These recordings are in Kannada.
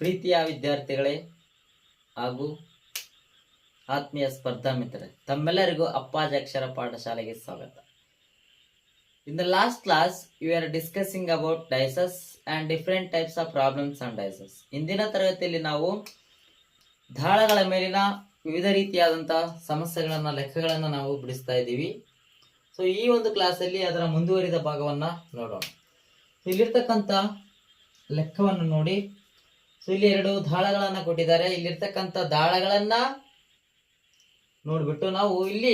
ಪ್ರೀತಿಯ ವಿದ್ಯಾರ್ಥಿಗಳೇ ಹಾಗೂ ಆತ್ಮೀಯ ಸ್ಪರ್ಧಾ ಮಿತ್ರರೇ, ತಮ್ಮೆಲ್ಲರಿಗೂ ಅಪ್ಪಾಜಿ ಅಕ್ಷರ ಪಾಠಶಾಲೆಗೆ ಸ್ವಾಗತ. In the last class, we are discussing about dices and different types of problems on dices. ಇಂದಿನ ತರಗತಿಯಲ್ಲಿ ನಾವು ದಾಳಗಳ ಮೇಲಿನ ವಿವಿಧ ರೀತಿಯಾದಂತಹ ಸಮಸ್ಯೆಗಳನ್ನ ಲೆಕ್ಕಗಳನ್ನ ನಾವು ಬಿಡಿಸ್ತಾ ಇದ್ದೀವಿ. ಸೊ ಈ ಒಂದು ಕ್ಲಾಸಲ್ಲಿ ಅದರ ಮುಂದುವರಿದ ಭಾಗವನ್ನ ನೋಡೋಣ. ಇಲ್ಲಿರ್ತಕ್ಕಂಥ ಲೆಕ್ಕವನ್ನು ನೋಡಿ. ಸೊ ಇಲ್ಲಿ ಎರಡು ದಾಳಗಳನ್ನ ಕೊಟ್ಟಿದ್ದಾರೆ. ಇಲ್ಲಿರ್ತಕ್ಕಂಥ ದಾಳಗಳನ್ನ ನೋಡ್ಬಿಟ್ಟು ನಾವು ಇಲ್ಲಿ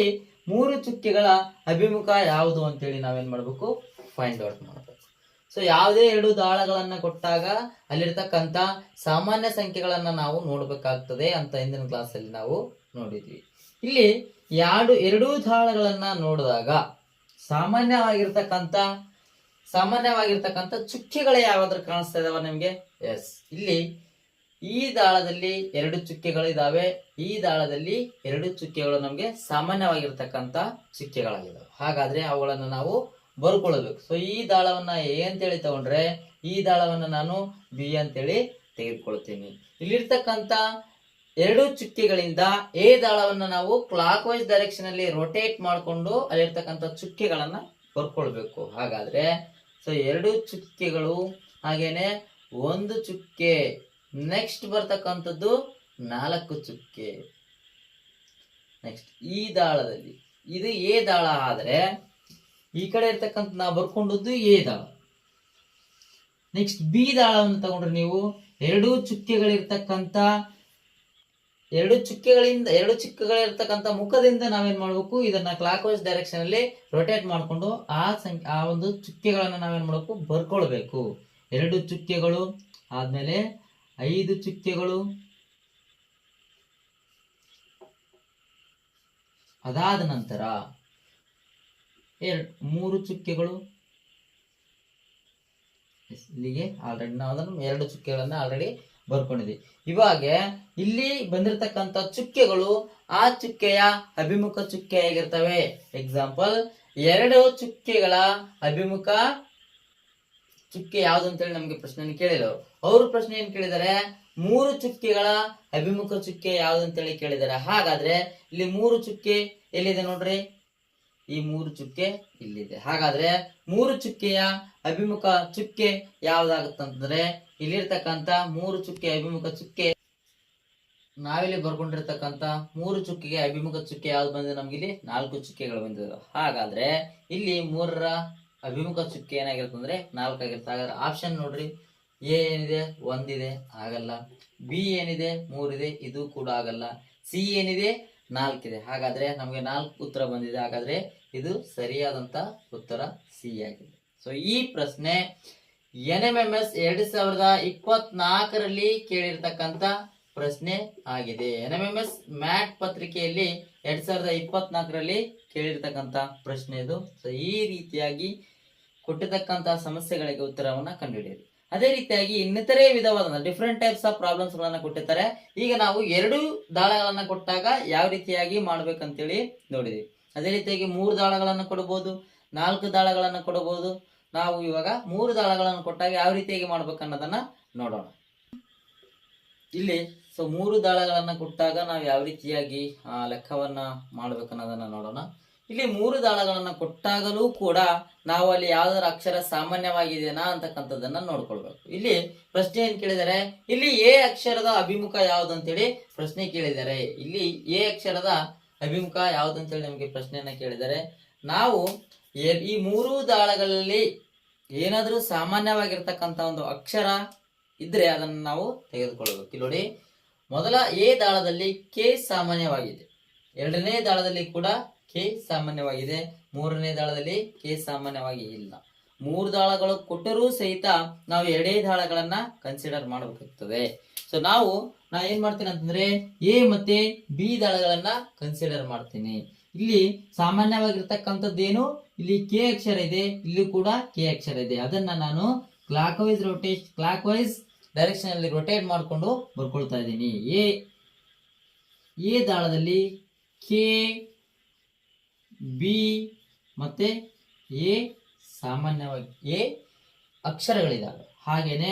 ಮೂರು ಚುಕ್ಕೆಗಳ ಅಭಿಮುಖ ಯಾವುದು ಅಂತೇಳಿ ನಾವೇನ್ ಮಾಡ್ಬೇಕು, ಫೈಂಡ್ ಔಟ್ ಮಾಡಬೇಕು. ಸೊ ಯಾವುದೇ ಎರಡು ದಾಳಗಳನ್ನ ಕೊಟ್ಟಾಗ ಅಲ್ಲಿರ್ತಕ್ಕಂಥ ಸಾಮಾನ್ಯ ಸಂಖ್ಯೆಗಳನ್ನ ನಾವು ನೋಡ್ಬೇಕಾಗ್ತದೆ ಅಂತ ಹಿಂದಿನ ಕ್ಲಾಸ್ ಅಲ್ಲಿ ನಾವು ನೋಡಿದ್ವಿ. ಇಲ್ಲಿ ಎರಡೂ ದಾಳಗಳನ್ನ ನೋಡಿದಾಗ ಸಾಮಾನ್ಯವಾಗಿರ್ತಕ್ಕಂಥ ಚುಕ್ಕೆಗಳು ಯಾವ್ದಾದ್ರು ಕಾಣಿಸ್ತಾ ಇದಾವ ನಿಮ್ಗೆ? ಎಸ್, ಇಲ್ಲಿ ಈ ದಾಳದಲ್ಲಿ ಎರಡು ಚುಕ್ಕೆಗಳು ಇದಾವೆ. ಈ ದಾಳದಲ್ಲಿ ಎರಡು ಚುಕ್ಕೆಗಳು ನಮ್ಗೆ ಸಾಮಾನ್ಯವಾಗಿರ್ತಕ್ಕಂಥ ಚುಕ್ಕೆಗಳಾಗಿದ್ದಾವೆ. ಹಾಗಾದ್ರೆ ಅವುಗಳನ್ನು ನಾವು ಬರ್ಕೊಳ್ಬೇಕು. ಸೊ ಈ ದಾಳವನ್ನ ಎ ಅಂತೇಳಿ ತಗೊಂಡ್ರೆ ಈ ದಾಳವನ್ನ ನಾನು ಬಿ ಅಂತೇಳಿ ತೆಗೆದುಕೊಳ್ತೀನಿ. ಇಲ್ಲಿರ್ತಕ್ಕಂಥ ಎರಡು ಚುಕ್ಕೆಗಳಿಂದ ಎ ದಾಳವನ್ನ ನಾವು ಕ್ಲಾಕ್ ವೈಸ್ ಡೈರೆಕ್ಷನ್ ಅಲ್ಲಿ ರೊಟೇಟ್ ಮಾಡಿಕೊಂಡು ಅಲ್ಲಿರ್ತಕ್ಕಂಥ ಚುಕ್ಕೆಗಳನ್ನ ಬರ್ಕೊಳ್ಬೇಕು. ಹಾಗಾದ್ರೆ ಸೊ ಎರಡು ಚುಕ್ಕೆಗಳು, ಹಾಗೇನೆ ಒಂದು ಚುಕ್ಕೆ, ನೆಕ್ಸ್ಟ್ ಬರ್ತಕ್ಕಂಥದ್ದು 4 ಚುಕ್ಕೆ. ನೆಕ್ಸ್ಟ್ ಈ ದಾಳದಲ್ಲಿ ಇದು ಎ ದಾಳ ಆದ್ರೆ ಈ ಕಡೆ ಇರ್ತಕ್ಕಂಥ ನಾವು ಬರ್ಕೊಂಡದ್ದು ಎ ದಾಳ. ನೆಕ್ಸ್ಟ್ ಬಿ ದಾಳವನ್ನು ತಗೊಂಡ್ರೆ ನೀವು ಎರಡು ಚುಕ್ಕೆಗಳಿರ್ತಕ್ಕಂಥ ಎರಡು ಚುಕ್ಕೆಗಳಿರ್ತಕ್ಕಂಥ ಮುಖದಿಂದ ನಾವೇನ್ ಮಾಡ್ಬೇಕು, ಇದನ್ನ ಕ್ಲಾಕ್ ವೈಸ್ ಡೈರೆಕ್ಷನ್ ಅಲ್ಲಿ ರೊಟೇಟ್ ಮಾಡ್ಕೊಂಡು ಆ ಒಂದು ಚುಕ್ಕೆಗಳನ್ನ ನಾವೇನ್ ಮಾಡ್ಬೇಕು, ಬರ್ಕೊಳ್ಬೇಕು. ಎರಡು ಚುಕ್ಕೆಗಳು ಆದ್ಮೇಲೆ 5 ಚುಕ್ಕೆಗಳು, ಅದಾದ ನಂತರ 3 ಚುಕ್ಕೆಗಳು. ಇಲ್ಲಿಗೆ ಆಲ್ರೆಡಿ ನಾವು ಅದನ್ನು 2 ಚುಕ್ಕೆಗಳನ್ನ ಆಲ್ರೆಡಿ ಬರ್ಕೊಂಡಿದ್ದೀವಿ. ಇವಾಗ ಇಲ್ಲಿ ಬಂದಿರತಕ್ಕಂತ ಚುಕ್ಕೆಗಳು ಆ ಚುಕ್ಕೆಯ ಅಭಿಮುಖ ಚುಕ್ಕೆ ಆಗಿರ್ತವೆ. ಎಕ್ಸಾಂಪಲ್, 2 ಚುಕ್ಕೆಗಳ ಅಭಿಮುಖ ಚುಕ್ಕೆ ಯಾವ್ದು ಅಂತೇಳಿ ನಮ್ಗೆ ಪ್ರಶ್ನೆ ಕೇಳಿದ್ರು. ಅವರು ಪ್ರಶ್ನೆ ಏನ್ ಕೇಳಿದ್ದಾರೆ, 3 ಚುಕ್ಕೆಗಳ ಅಭಿಮುಖ ಚುಕ್ಕೆ ಯಾವ್ದು ಅಂತೇಳಿ ಕೇಳಿದ್ದಾರೆ. ಹಾಗಾದ್ರೆ ಇಲ್ಲಿ 3 ಚುಕ್ಕೆ ಎಲ್ಲಿದೆ ನೋಡ್ರಿ, ಈ 3 ಚುಕ್ಕೆ ಇಲ್ಲಿದೆ. ಹಾಗಾದ್ರೆ 3 ಚುಕ್ಕೆಯ ಅಭಿಮುಖ ಚುಕ್ಕೆ ಯಾವ್ದಾಗುತ್ತಂತಂದ್ರೆ ಇಲ್ಲಿರ್ತಕ್ಕಂಥ 3 ಚುಕ್ಕೆ ಅಭಿಮುಖ ಚುಕ್ಕೆ, ನಾವಿಲ್ಲಿ ಬರ್ಕೊಂಡಿರ್ತಕ್ಕಂಥ 3 ಚುಕ್ಕೆಗೆ ಅಭಿಮುಖ ಚುಕ್ಕೆ ಯಾವ್ದು ಬಂದಿದೆ, ನಮ್ಗೆ ಇಲ್ಲಿ 4 ಚುಕ್ಕೆಗಳು ಬಂದಿದೆ. ಹಾಗಾದ್ರೆ ಇಲ್ಲಿ 3ರ ಅಭಿಮುಖ ಚುಕ್ಕೆ ಏನಾಗಿರುತ್ತೆ ಅಂದ್ರೆ 4 ಆಗಿರುತ್ತೆ. ಹಾಗಾದ್ರೆ ಆಪ್ಷನ್ ನೋಡ್ರಿ, ಎ ಏನಿದೆ 1 ಇದೆ, ಆಗಲ್ಲ. ಬಿ ಏನಿದೆ 3 ಇದೆ, ಇದು ಕೂಡ ಆಗಲ್ಲ. ಸಿ ಏನಿದೆ 4 ಇದೆ. ಹಾಗಾದ್ರೆ ನಮ್ಗೆ 4 ಉತ್ತರ ಬಂದಿದೆ. ಹಾಗಾದ್ರೆ ಇದು ಸರಿಯಾದಂತ ಉತ್ತರ ಸಿ ಆಗಿದೆ. ಸೊ ಈ ಪ್ರಶ್ನೆ NMMS 2024ರಲ್ಲಿ ಕೇಳಿರ್ತಕ್ಕಂಥ ಪ್ರಶ್ನೆ ಆಗಿದೆ. NMMS ಮ್ಯಾಟ್ ಪತ್ರಿಕೆಯಲ್ಲಿ 2024ರಲ್ಲಿ ಕೇಳಿರ್ತಕ್ಕಂಥ ಪ್ರಶ್ನೆ ಇದು. ಸೊ ಈ ರೀತಿಯಾಗಿ ಕೊಟ್ಟಿರ್ತಕ್ಕಂಥ ಸಮಸ್ಯೆಗಳಿಗೆ ಉತ್ತರವನ್ನ ಕಂಡುಹಿಡಿಯಿರಿ. ಅದೇ ರೀತಿಯಾಗಿ ಇನ್ನಿತರೆ ವಿಧವಾದ ಡಿಫ್ರೆಂಟ್ ಟೈಪ್ಸ್ ಆಫ್ ಪ್ರಾಬ್ಲಮ್ಸ್ ಗಳನ್ನ ಕೊಟ್ಟಿರ್ತಾರೆ. ಈಗ ನಾವು 2 ದಾಳಗಳನ್ನ ಕೊಟ್ಟಾಗ ಯಾವ ರೀತಿಯಾಗಿ ಮಾಡ್ಬೇಕಂತೇಳಿ ನೋಡಿದ್ವಿ. ಅದೇ ರೀತಿಯಾಗಿ 3 ದಾಳಗಳನ್ನ ಕೊಡಬಹುದು, 4 ದಾಳಗಳನ್ನ ಕೊಡಬಹುದು. ನಾವು ಇವಾಗ 3 ದಾಳಗಳನ್ನು ಕೊಟ್ಟಾಗ ಯಾವ ರೀತಿಯಾಗಿ ಮಾಡ್ಬೇಕನ್ನೋದನ್ನ ನೋಡೋಣ. ಇಲ್ಲಿ ಸೊ 3 ದಾಳಗಳನ್ನ ಕೊಟ್ಟಾಗ ನಾವು ಯಾವ ರೀತಿಯಾಗಿ ಲೆಕ್ಕವನ್ನ ಮಾಡ್ಬೇಕನ್ನೋದನ್ನ ನೋಡೋಣ. ಇಲ್ಲಿ 3 ದಾಳಗಳನ್ನ ಕೊಟ್ಟಾಗಲೂ ಕೂಡ ನಾವು ಅಲ್ಲಿ ಯಾವ್ದಾದ್ರು ಅಕ್ಷರ ಸಾಮಾನ್ಯವಾಗಿದೆನಾ ಅಂತಕ್ಕಂಥದ್ದನ್ನ ನೋಡ್ಕೊಳ್ಬೇಕು. ಇಲ್ಲಿ ಪ್ರಶ್ನೆ ಏನ್ ಕೇಳಿದ್ದಾರೆ, ಇಲ್ಲಿ ಎ ಅಕ್ಷರದ ಅಭಿಮುಖ ಯಾವ್ದು ಅಂತೇಳಿ ಪ್ರಶ್ನೆ ಕೇಳಿದ್ದಾರೆ. ಇಲ್ಲಿ ಎ ಅಕ್ಷರದ ಅಭಿಮುಖ ಯಾವ್ದು ಅಂತೇಳಿ ನಮಗೆ ಪ್ರಶ್ನೆಯನ್ನ ಕೇಳಿದ್ದಾರೆ. ನಾವು ಈ 3 ದಾಳಗಳಲ್ಲಿ ಏನಾದ್ರೂ ಸಾಮಾನ್ಯವಾಗಿರ್ತಕ್ಕಂಥ ಒಂದು ಅಕ್ಷರ ಇದ್ರೆ ಅದನ್ನು ನಾವು ತೆಗೆದುಕೊಳ್ಬೇಕು. ಇಲ್ಲಿ ನೋಡಿ, ಮೊದಲ ಎ ದಾಳದಲ್ಲಿ ಕೆ ಸಾಮಾನ್ಯವಾಗಿದೆ, 2ನೇ ದಾಳದಲ್ಲಿ ಕೂಡ ಕೆ ಸಾಮಾನ್ಯವಾಗಿದೆ, 3ನೇ ದಾಳದಲ್ಲಿ ಕೆ ಸಾಮಾನ್ಯವಾಗಿ ಇಲ್ಲ. 3 ದಾಳಗಳು ಕೊಟ್ಟರೂ ಸಹಿತ ನಾವು 2 ದಾಳಗಳನ್ನ ಕನ್ಸಿಡರ್ ಮಾಡಬೇಕಾಗ್ತದೆ. ಸೊ ನಾ ಏನ್ ಮಾಡ್ತೀನಿ ಅಂತಂದ್ರೆ ಎ ಮತ್ತೆ ಬಿ ದಾಳಗಳನ್ನ ಕನ್ಸಿಡರ್ ಮಾಡ್ತೀನಿ. ಇಲ್ಲಿ ಸಾಮಾನ್ಯವಾಗಿರ್ತಕ್ಕಂಥದ್ದೇನು, ಇಲ್ಲಿ ಕೆ ಅಕ್ಷರ ಇದೆ, ಇಲ್ಲಿ ಕೂಡ ಕೆ ಅಕ್ಷರ ಇದೆ. ಅದನ್ನ ನಾನು ಕ್ಲಾಕ್ ವೈಸ್ ಡೈರೆಕ್ಷನ್ ಅಲ್ಲಿ ರೊಟೇಟ್ ಮಾಡಿಕೊಂಡು ಬರ್ಕೊಳ್ತಾ ಇದ್ದೀನಿ. ಎ ದಾಳದಲ್ಲಿ ಕೆ, ಬಿ ಮತ್ತೆ ಎ ಸಾಮಾನ್ಯವಾಗಿ ಎ ಅಕ್ಷರಗಳಿದ್ದಾವೆ. ಹಾಗೇನೆ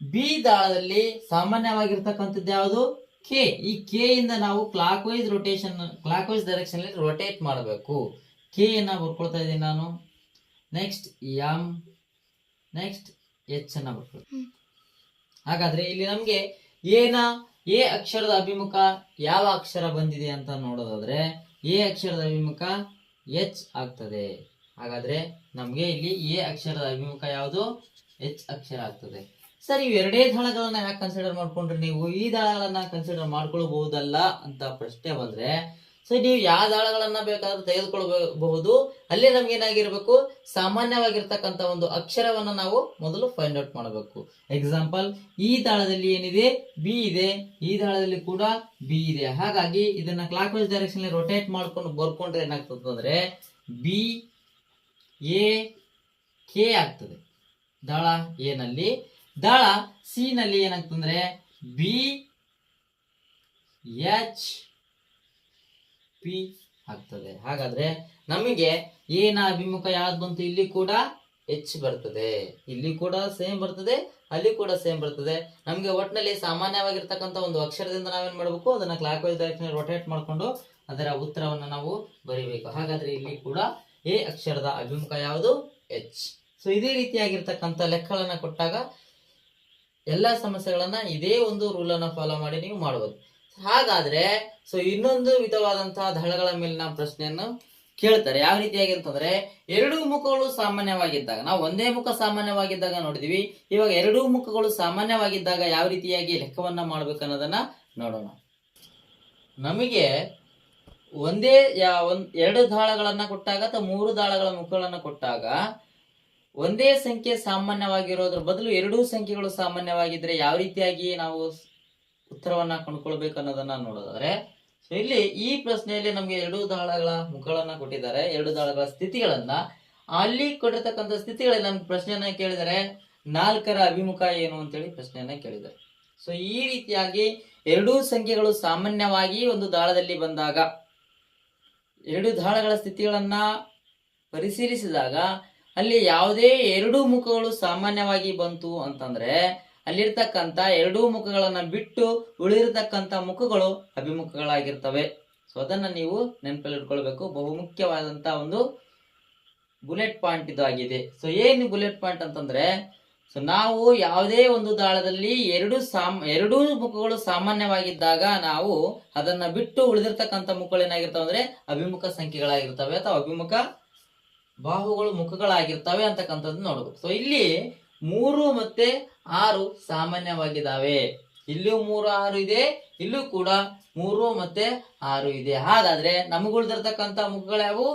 ಬಿ ದಾಳದಲ್ಲಿ ಸಾಮಾನ್ಯವಾಗಿರ್ತಕ್ಕಂಥದ್ದು ಯಾವುದು? ಕೆ. ಈ ಕೆ ಇಂದ ನಾವು ಕ್ಲಾಕ್ ವೈಸ್ ಡೈರೆಕ್ಷನ್ ರೊಟೇಟ್ ಮಾಡಬೇಕು. ಕೆ ಅನ್ನ ಬರ್ಕೊಳ್ತಾ ಇದ್ದೀನಿ ನಾನು. ನೆಕ್ಸ್ಟ್ ಎಂ, ನೆಕ್ಸ್ಟ್ ಎಚ್ ಅನ್ನ ಬರ್ಕೊಳ್ತೀನಿ. ಹಾಗಾದ್ರೆ ಇಲ್ಲಿ ನಮ್ಗೆ ಎ ಅಕ್ಷರದ ಅಭಿಮುಖ ಯಾವ ಅಕ್ಷರ ಬಂದಿದೆ ಅಂತ ನೋಡೋದಾದ್ರೆ ಎ ಅಕ್ಷರದ ಅಭಿಮುಖ ಎಚ್ ಆಗ್ತದೆ. ಹಾಗಾದ್ರೆ ನಮ್ಗೆ ಇಲ್ಲಿ ಎ ಅಕ್ಷರದ ಅಭಿಮುಖ ಯಾವುದು? ಎಚ್ ಅಕ್ಷರ ಆಗ್ತದೆ. ಸರ್, ಇವೆರಡೇ ದಾಳಗಳನ್ನ ಯಾಕೆ ಕನ್ಸಿಡರ್ ಮಾಡ್ಕೊಂಡ್ರೆ ನೀವು ಈ ದಾಳಗಳನ್ನ ಕನ್ಸಿಡರ್ ಮಾಡ್ಕೊಳ್ಬಹುದಲ್ಲ ಅಂತ ಪ್ರಶ್ನೆ ಬಂದ್ರೆ, ಸೊ ನೀವು ಯಾವ ದಾಳಗಳನ್ನ ಬೇಕಾದ್ರೂ ತೆಗೆದುಕೊಳ್ಬಹುದು. ಅಲ್ಲಿ ನಮ್ಗೆ ಏನಾಗಿರ್ಬೇಕು? ಸಾಮಾನ್ಯವಾಗಿರ್ತಕ್ಕಂಥ ಒಂದು ಅಕ್ಷರವನ್ನ ನಾವು ಮೊದಲು ಫೈಂಡ್ ಔಟ್ ಮಾಡಬೇಕು. ಎಕ್ಸಾಂಪಲ್, ಈ ದಾಳದಲ್ಲಿ ಏನಿದೆ? ಬಿ ಇದೆ. ಈ ದಾಳದಲ್ಲಿ ಕೂಡ ಬಿ ಇದೆ. ಹಾಗಾಗಿ ಇದನ್ನ ಕ್ಲಾಕ್ ವೈಸ್ ಡೈರೆಕ್ಷನ್ ರೊಟೇಟ್ ಮಾಡ್ಕೊಂಡು ಬರ್ಕೊಂಡ್ರೆ ಏನಾಗ್ತದೆ? ಬಿ ಎ ಕೆ ಆಗ್ತದೆ ದಾಳ ಎ ನಲ್ಲಿ. ದಾಳ ಸಿ ನಲ್ಲಿ ಏನಾಗ್ತಂದ್ರೆ ಬಿ ಎಚ್ ಪಿ ಆಗ್ತದೆ. ಹಾಗಾದ್ರೆ ನಮಗೆ ಎನ ಅಭಿಮುಖ ಯಾವ್ದು ಬಂತು? ಇಲ್ಲಿ ಕೂಡ ಎಚ್ ಬರ್ತದೆ, ಇಲ್ಲಿ ಕೂಡ ಸೇಮ್ ಬರ್ತದೆ, ಅಲ್ಲಿ ಕೂಡ ಸೇಮ್ ಬರ್ತದೆ. ನಮ್ಗೆ ಒಟ್ಟಿನಲ್ಲಿ ಸಾಮಾನ್ಯವಾಗಿರ್ತಕ್ಕಂಥ ಒಂದು ಅಕ್ಷರದಿಂದ ನಾವೇನ್ ಮಾಡ್ಬೇಕು? ಅದನ್ನ ಕ್ಲಾಕ್ ವೈಸ್ ಡೈರೆಕ್ಷನ್ ರೊಟೇಟ್ ಮಾಡ್ಕೊಂಡು ಅದರ ಉತ್ತರವನ್ನ ನಾವು ಬರಿಬೇಕು. ಹಾಗಾದ್ರೆ ಇಲ್ಲಿ ಕೂಡ ಎ ಅಕ್ಷರದ ಅಭಿಮುಖ ಯಾವುದು? ಎಚ್. ಸೊ ಇದೇ ರೀತಿಯಾಗಿರ್ತಕ್ಕಂಥ ಲೆಕ್ಕಗಳನ್ನ ಕೊಟ್ಟಾಗ ಎಲ್ಲಾ ಸಮಸ್ಯೆಗಳನ್ನ ಇದೇ ಒಂದು ರೂಲ್ ಅನ್ನ ಫಾಲೋ ಮಾಡಿ ನೀವು ಮಾಡಬಹುದು. ಹಾಗಾದ್ರೆ ಸೊ ಇನ್ನೊಂದು ವಿಧವಾದಂತಹ ದಳಗಳ ಮೇಲಿನ ಪ್ರಶ್ನೆಯನ್ನು ಕೇಳ್ತಾರೆ. ಯಾವ ರೀತಿಯಾಗಿ ಅಂತಂದ್ರೆ, ಎರಡೂ ಮುಖಗಳು ಸಾಮಾನ್ಯವಾಗಿದ್ದಾಗ, ನಾವು ಒಂದೇ ಮುಖ ಸಾಮಾನ್ಯವಾಗಿದ್ದಾಗ ನೋಡಿದೀವಿ. ಇವಾಗ ಎರಡೂ ಮುಖಗಳು ಸಾಮಾನ್ಯವಾಗಿದ್ದಾಗ ಯಾವ ರೀತಿಯಾಗಿ ಲೆಕ್ಕವನ್ನ ಮಾಡ್ಬೇಕು ಅನ್ನೋದನ್ನ ನೋಡೋಣ. ನಮಗೆ ಎರಡು ದಾಳಗಳನ್ನ ಕೊಟ್ಟಾಗ ಅಥವಾ ಮೂರು ದಾಳಗಳ ಮುಖಗಳನ್ನ ಕೊಟ್ಟಾಗ ಒಂದೇ ಸಂಖ್ಯೆ ಸಾಮಾನ್ಯವಾಗಿರೋದ್ರ ಬದಲು ಎರಡೂ ಸಂಖ್ಯೆಗಳು ಸಾಮಾನ್ಯವಾಗಿದ್ರೆ ಯಾವ ರೀತಿಯಾಗಿ ನಾವು ಉತ್ತರವನ್ನ ಕಂಡುಕೊಳ್ಬೇಕು ಅನ್ನೋದನ್ನ ನೋಡೋದಾದ್ರೆ, ಸೊ ಇಲ್ಲಿ ಈ ಪ್ರಶ್ನೆಯಲ್ಲಿ ನಮ್ಗೆ ಎರಡು ದಾಳಗಳ ಮುಖಗಳನ್ನ ಕೊಟ್ಟಿದ್ದಾರೆ, ಎರಡು ದಾಳಗಳ ಸ್ಥಿತಿಗಳನ್ನ. ಅಲ್ಲಿ ಕೊಟ್ಟಿರ್ತಕ್ಕಂಥ ಸ್ಥಿತಿಗಳಲ್ಲಿ ನಮ್ಗೆ ಪ್ರಶ್ನೆಯನ್ನ ಕೇಳಿದರೆ 4ರ ಅಭಿಮುಖ ಏನು ಅಂತೇಳಿ ಪ್ರಶ್ನೆಯನ್ನ ಕೇಳಿದ್ದಾರೆ. ಸೊ ಈ ರೀತಿಯಾಗಿ ಎರಡೂ ಸಂಖ್ಯೆಗಳು ಸಾಮಾನ್ಯವಾಗಿ ಒಂದು ದಾಳದಲ್ಲಿ ಬಂದಾಗ, ಎರಡು ದಾಳಗಳ ಸ್ಥಿತಿಗಳನ್ನ ಪರಿಶೀಲಿಸಿದಾಗ ಅಲ್ಲಿ ಯಾವುದೇ ಎರಡೂ ಮುಖಗಳು ಸಾಮಾನ್ಯವಾಗಿ ಬಂತು ಅಂತಂದ್ರೆ ಅಲ್ಲಿರ್ತಕ್ಕಂಥ ಎರಡೂ ಮುಖಗಳನ್ನ ಬಿಟ್ಟು ಉಳಿದಿರ್ತಕ್ಕಂಥ ಮುಖಗಳು ಅಭಿಮುಖಗಳಾಗಿರ್ತವೆ. ಸೊ ಅದನ್ನ ನೀವು ನೆನಪಲ್ಲಿ ಇಟ್ಕೊಳ್ಬೇಕು. ಬಹುಮುಖ್ಯವಾದಂತ ಒಂದು ಬುಲೆಟ್ ಪಾಯಿಂಟ್ ಇದು ಆಗಿದೆ. ಸೊ ಏನು ಬುಲೆಟ್ ಪಾಯಿಂಟ್ ಅಂತಂದ್ರೆ, ಸೊ ನಾವು ಯಾವುದೇ ಒಂದು ದಾಳದಲ್ಲಿ ಎರಡೂ ಮುಖಗಳು ಸಾಮಾನ್ಯವಾಗಿದ್ದಾಗ ನಾವು ಅದನ್ನ ಬಿಟ್ಟು ಉಳಿದಿರ್ತಕ್ಕಂಥ ಮುಖಗಳು ಏನಾಗಿರ್ತವೆ ಅಂದ್ರೆ ಅಭಿಮುಖ ಸಂಖ್ಯೆಗಳಾಗಿರ್ತವೆ ಅಥವಾ ಅಭಿಮುಖ ಬಾಹುಗಳು ಮುಖಗಳಾಗಿರ್ತವೆ ಅಂತಕ್ಕಂಥದ್ದು ನೋಡಬೇಕು. ಸೊ ಇಲ್ಲಿ 3 ಮತ್ತೆ 6 ಸಾಮಾನ್ಯವಾಗಿದ್ದಾವೆ. ಇಲ್ಲೂ 3 6 ಇದೆ, ಇಲ್ಲೂ ಕೂಡ 3 ಮತ್ತೆ 6 ಇದೆ. ಹಾಗಾದ್ರೆ ನಮಗೆ ಉಳಿದಿರ್ತಕ್ಕಂಥ ಮುಖಗಳು ಯಾವುವು?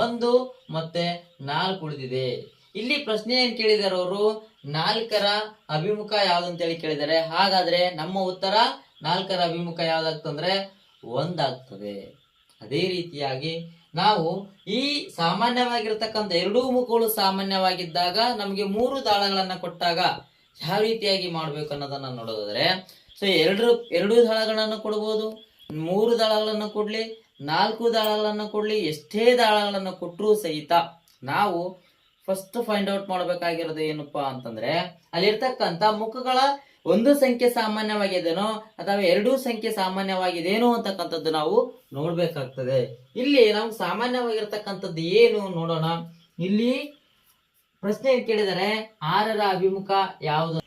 1 ಮತ್ತೆ 4 ಉಳಿದಿದೆ. ಇಲ್ಲಿ ಪ್ರಶ್ನೆ ಏನ್ ಕೇಳಿದಾರೆ ಅವರು? 4ರ ಅಭಿಮುಖ ಯಾವ್ದು ಅಂತೇಳಿ ಕೇಳಿದ್ದಾರೆ. ಹಾಗಾದ್ರೆ ನಮ್ಮ ಉತ್ತರ 4ರ ಅಭಿಮುಖ ಯಾವ್ದಾಗ್ತಂದ್ರೆ 1 ಆಗ್ತದೆ. ಅದೇ ರೀತಿಯಾಗಿ ನಾವು ಈ ಸಾಮಾನ್ಯವಾಗಿರ್ತಕ್ಕಂಥ ಎರಡೂ ಮುಖಗಳು ಸಾಮಾನ್ಯವಾಗಿದ್ದಾಗ ನಮಗೆ 3 ದಾಳಗಳನ್ನ ಕೊಟ್ಟಾಗ ಯಾವ ರೀತಿಯಾಗಿ ಮಾಡ್ಬೇಕು ಅನ್ನೋದನ್ನ ನೋಡೋದಾದ್ರೆ, ಸೊ ಎರಡು ದಾಳಗಳನ್ನ ಕೊಡ್ಬೋದು, 3 ದಾಳಗಳನ್ನ ಕೊಡ್ಲಿ, 4 ದಾಳಗಳನ್ನ ಕೊಡ್ಲಿ, ಎಷ್ಟೇ ದಾಳಗಳನ್ನ ಕೊಟ್ಟರೂ ಸಹಿತ ನಾವು ಫಸ್ಟ್ ಫೈಂಡ್ ಔಟ್ ಮಾಡ್ಬೇಕಾಗಿರೋದು ಏನಪ್ಪಾ ಅಂತಂದ್ರೆ, ಅಲ್ಲಿರ್ತಕ್ಕಂಥ ಮುಖಗಳ ಒಂದು ಸಂಖ್ಯೆ ಸಾಮಾನ್ಯವಾಗಿದೆನೋ ಅಥವಾ ಎರಡೂ ಸಂಖ್ಯೆ ಸಾಮಾನ್ಯವಾಗಿದೇನೋ ಅಂತಕ್ಕಂಥದ್ದು ನಾವು ನೋಡ್ಬೇಕಾಗ್ತದೆ. ಇಲ್ಲಿ ನಾವು ಸಾಮಾನ್ಯವಾಗಿರ್ತಕ್ಕಂಥದ್ದು ಏನು ನೋಡೋಣ. ಇಲ್ಲಿ ಪ್ರಶ್ನೆ ಕೇಳಿದರೆ 6ರ ಅಭಿಮುಖ ಯಾವುದು?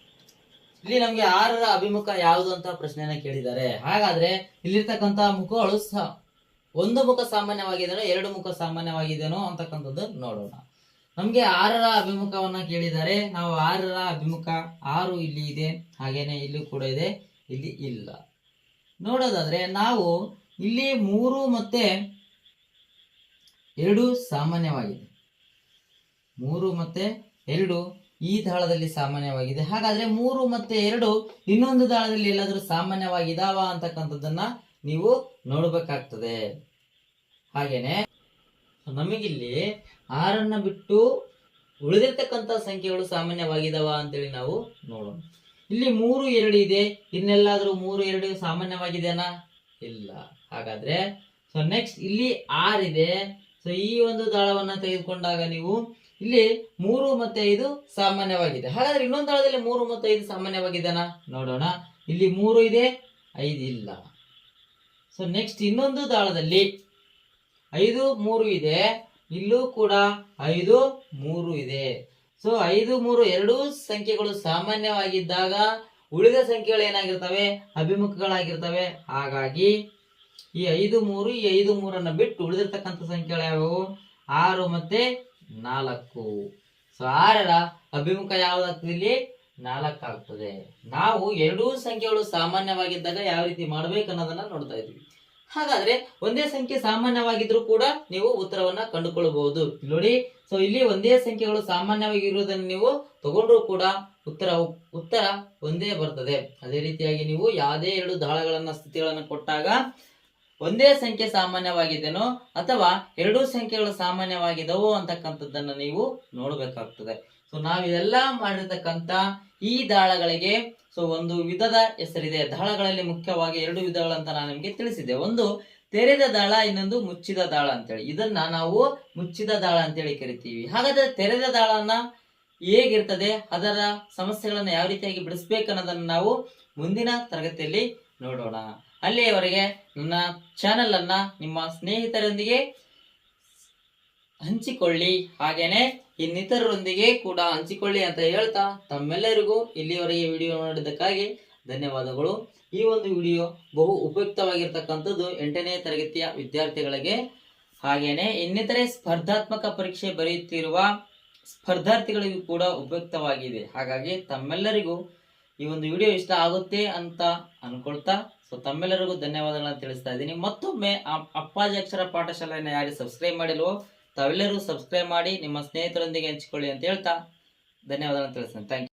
ಇಲ್ಲಿ ನಮ್ಗೆ 6ರ ಅಭಿಮುಖ ಯಾವುದು ಅಂತ ಪ್ರಶ್ನೆಯನ್ನ ಕೇಳಿದ್ದಾರೆ. ಹಾಗಾದ್ರೆ ಇಲ್ಲಿರ್ತಕ್ಕಂಥ ಮುಖಗಳು ಒಂದು ಮುಖ ಸಾಮಾನ್ಯವಾಗಿದೆನೋ ಎರಡು ಮುಖ ಸಾಮಾನ್ಯವಾಗಿದೆನೋ ಅಂತಕ್ಕಂಥದ್ದು ನೋಡೋಣ. ನಮ್ಗೆ 6ರ ಅಭಿಮುಖವನ್ನ ಕೇಳಿದ್ದಾರೆ. ನಾವು 6ರ ಅಭಿಮುಖ 6 ಇಲ್ಲಿ ಇದೆ, ಹಾಗೇನೆ ಇಲ್ಲಿ ಕೂಡ ಇದೆ, ಇಲ್ಲಿ ಇಲ್ಲ. ನೋಡೋದಾದ್ರೆ ನಾವು ಇಲ್ಲಿ 3 ಮತ್ತೆ 2 ಸಾಮಾನ್ಯವಾಗಿದೆ. 3 ಮತ್ತೆ 2 ಈ ದಾಳದಲ್ಲಿ ಸಾಮಾನ್ಯವಾಗಿದೆ. ಹಾಗಾದ್ರೆ 3 ಮತ್ತೆ 2 ಇನ್ನೊಂದು ದಾಳದಲ್ಲಿ ಎಲ್ಲಾದ್ರೂ ಸಾಮಾನ್ಯವಾಗಿದಾವ ಅಂತಕ್ಕಂಥದ್ದನ್ನ ನೀವು ನೋಡ್ಬೇಕಾಗ್ತದೆ. ಹಾಗೇನೆ ನಮಗಿಲ್ಲಿ 6ನ್ನ ಬಿಟ್ಟು ಉಳಿದಿರ್ತಕ್ಕಂಥ ಸಂಖ್ಯೆಗಳು ಸಾಮಾನ್ಯವಾಗಿದಾವ ಅಂತೇಳಿ ನಾವು ನೋಡೋಣ. ಇಲ್ಲಿ 3 2 ಇದೆ, ಇನ್ನೆಲ್ಲಾದ್ರೂ 3 2 ಸಾಮಾನ್ಯವಾಗಿದೆನಾ? ಇಲ್ಲ. ಹಾಗಾದ್ರೆ ಸೊ ನೆಕ್ಸ್ಟ್ ಇಲ್ಲಿ 6 ಇದೆ. ಸೊ ಈ ಒಂದು ದಾಳವನ್ನ ತೆಗೆದುಕೊಂಡಾಗ ನೀವು ಇಲ್ಲಿ 3 ಮತ್ತೆ 5 ಸಾಮಾನ್ಯವಾಗಿದೆ. ಹಾಗಾದ್ರೆ ಇನ್ನೊಂದು ದಾಳದಲ್ಲಿ 3 ಮತ್ತು 5 ಸಾಮಾನ್ಯವಾಗಿದೆನಾ ನೋಡೋಣ. ಇಲ್ಲಿ 3 ಇದೆ, 5 ಇಲ್ಲ. ಸೊ ನೆಕ್ಸ್ಟ್ ಇನ್ನೊಂದು ದಾಳದಲ್ಲಿ 5 3 ಇದೆ, ಇಲ್ಲೂ ಕೂಡ 5 3 ಇದೆ. ಸೊ 5 3 ಎರಡೂ ಸಂಖ್ಯೆಗಳು ಸಾಮಾನ್ಯವಾಗಿದ್ದಾಗ ಉಳಿದ ಸಂಖ್ಯೆಗಳು ಏನಾಗಿರ್ತವೆ, ಅಭಿಮುಖಗಳಾಗಿರ್ತವೆ. ಹಾಗಾಗಿ ಈ 5 3 ಈ 5 3 ಬಿಟ್ಟು ಉಳಿದಿರ್ತಕ್ಕಂಥ ಸಂಖ್ಯೆಗಳು ಯಾವುವು, 6 ಮತ್ತೆ 4. ಸೊ 6ರ ಅಭಿಮುಖ ಯಾವ್ದಾಗ್ತದೆ, ಇಲ್ಲಿ 4 ಆಗ್ತದೆ. ನಾವು ಎರಡೂ ಸಂಖ್ಯೆಗಳು ಸಾಮಾನ್ಯವಾಗಿದ್ದಾಗ ಯಾವ ರೀತಿ ಮಾಡ್ಬೇಕು ಅನ್ನೋದನ್ನ ನೋಡ್ತಾ ಇದ್ವಿ. ಹಾಗಾದ್ರೆ ಒಂದೇ ಸಂಖ್ಯೆ ಸಾಮಾನ್ಯವಾಗಿದ್ರು ಕೂಡ ನೀವು ಉತ್ತರವನ್ನ ಕಂಡುಕೊಳ್ಳಬಹುದು. ನೋಡಿ, ಸೊ ಇಲ್ಲಿ ಒಂದೇ ಸಂಖ್ಯೆಗಳು ಸಾಮಾನ್ಯವಾಗಿರುವುದನ್ನು ನೀವು ತಗೊಂಡ್ರು ಕೂಡ ಉತ್ತರ ಒಂದೇ ಬರ್ತದೆ. ಅದೇ ರೀತಿಯಾಗಿ ನೀವು ಯಾವುದೇ ಎರಡು ದಾಳಗಳನ್ನ ಸ್ಥಿತಿಗಳನ್ನ ಕೊಟ್ಟಾಗ ಒಂದೇ ಸಂಖ್ಯೆ ಸಾಮಾನ್ಯವಾಗಿದೆನೋ ಅಥವಾ ಎರಡೂ ಸಂಖ್ಯೆಗಳು ಸಾಮಾನ್ಯವಾಗಿದವೋ ಅಂತಕ್ಕಂಥದ್ದನ್ನ ನೀವು ನೋಡ್ಬೇಕಾಗ್ತದೆ. ಸೊ ನಾವಿದೆಲ್ಲ ಮಾಡಿರ್ತಕ್ಕಂಥ ಈ ದಾಳಗಳಿಗೆ ಸೊ ಒಂದು ವಿಧದ ಹೆಸರಿದೆ. ದಾಳಗಳಲ್ಲಿ ಮುಖ್ಯವಾಗಿ 2 ವಿಧಗಳಂತ ನಾನು ನಿಮಗೆ ತಿಳಿಸಿದ್ದೆ. ಒಂದು ತೆರೆದ ದಾಳ, ಇನ್ನೊಂದು ಮುಚ್ಚಿದ ದಾಳ ಅಂತೇಳಿ. ಇದನ್ನ ನಾವು ಮುಚ್ಚಿದ ದಾಳ ಅಂತೇಳಿ ಕರಿತೀವಿ. ಹಾಗಾದ್ರೆ ತೆರೆದ ದಾಳನ ಹೇಗಿರ್ತದೆ, ಅದರ ಸಮಸ್ಯೆಗಳನ್ನ ಯಾವ ರೀತಿಯಾಗಿ ಬಿಡಿಸ್ಬೇಕು ಅನ್ನೋದನ್ನ ನಾವು ಮುಂದಿನ ತರಗತಿಯಲ್ಲಿ ನೋಡೋಣ. ಅಲ್ಲಿಯವರೆಗೆ ನನ್ನ ಚಾನೆಲ್ ಅನ್ನ ನಿಮ್ಮ ಸ್ನೇಹಿತರೊಂದಿಗೆ ಹಂಚಿಕೊಳ್ಳಿ, ಹಾಗೇನೆ ಇನ್ನಿತರರೊಂದಿಗೆ ಕೂಡ ಹಂಚಿಕೊಳ್ಳಿ ಅಂತ ಹೇಳ್ತಾ ತಮ್ಮೆಲ್ಲರಿಗೂ ಇಲ್ಲಿಯವರೆಗೆ ವಿಡಿಯೋ ನೋಡಿದ್ದಕ್ಕಾಗಿ ಧನ್ಯವಾದಗಳು. ಈ ಒಂದು ವಿಡಿಯೋ ಬಹು ಉಪಯುಕ್ತವಾಗಿರ್ತಕ್ಕಂಥದ್ದು 8ನೇ ತರಗತಿಯ ವಿದ್ಯಾರ್ಥಿಗಳಿಗೆ, ಹಾಗೇನೆ ಇನ್ನಿತರೆ ಸ್ಪರ್ಧಾತ್ಮಕ ಪರೀಕ್ಷೆ ಬರೆಯುತ್ತಿರುವ ಸ್ಪರ್ಧಾರ್ಥಿಗಳಿಗೂ ಕೂಡ ಉಪಯುಕ್ತವಾಗಿದೆ. ಹಾಗಾಗಿ ತಮ್ಮೆಲ್ಲರಿಗೂ ಈ ಒಂದು ವಿಡಿಯೋ ಇಷ್ಟ ಆಗುತ್ತೆ ಅಂತ ಅನ್ಕೊಳ್ತಾ ಸೊ ತಮ್ಮೆಲ್ಲರಿಗೂ ಧನ್ಯವಾದಗಳನ್ನ ತಿಳಿಸ್ತಾ ಇದ್ದೀನಿ. ಮತ್ತೊಮ್ಮೆ ಅಪ್ಪಾಜಿ ಅಕ್ಷರ ಪಾಠಶಾಲೆಯನ್ನು ಯಾರು ಸಬ್ಸ್ಕ್ರೈಬ್ ಮಾಡಿಲ್ವೋ ತಾವೆಲ್ಲರೂ ಸಬ್ಸ್ಕ್ರೈಬ್ ಮಾಡಿ ನಿಮ್ಮ ಸ್ನೇಹಿತರೊಂದಿಗೆ ಹಂಚಿಕೊಳ್ಳಿ ಅಂತ ಹೇಳ್ತಾ ಧನ್ಯವಾದಗಳನ್ನ ತಿಳಿಸ್ತೇನೆ. Thank you.